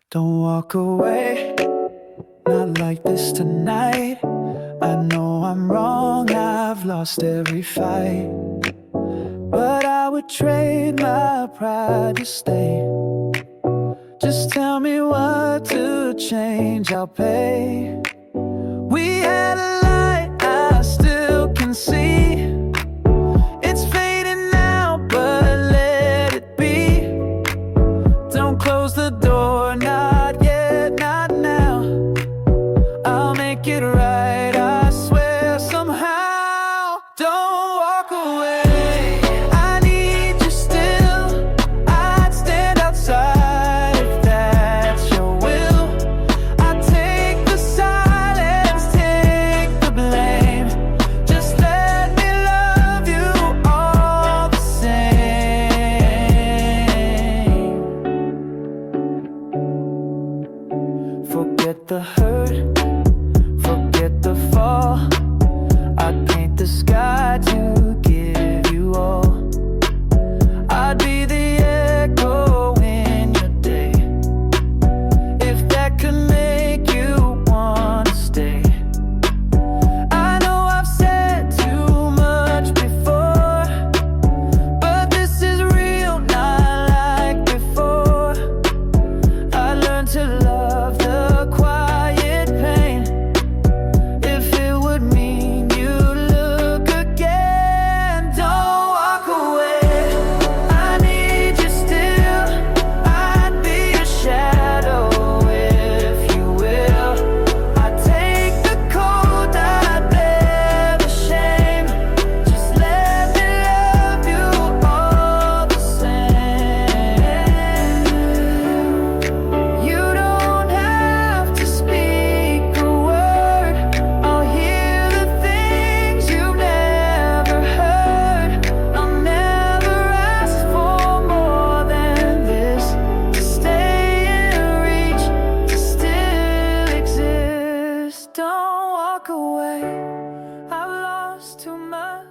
Don't walk away, not like this tonight. I know I'm wrong, I've lost every fight, but I would trade my pride to stay. Just tell me what to change, I'll pay. We had a light I still can see. It's fading now, but let it be. Don't close the door, not yet, not now. I'll make it right, I swear, somehow. Don't walk away, I need you still. I'd stand outside if that's your will. I'd take the silence, take the blame. Just let me love you all the same. Forget the hurt, forget the fall. I'd paint the sky to give you all. I'd be the echo in your day, if that could make you wanna stay. I know I've said too much before, but this is real, not like before. I learned to love the quiet pain, if it would mean you look again. Don't walk away, I need you still. I'd be a shadow if you will. I'd take the cold, I'd bear the shame. Just let me love you all the same. You don't have to speak a word, I'll hear the things you've never heard. I'll never ask for more than this, to stay in reach, to still exist. Don't walk away, I've lost too much.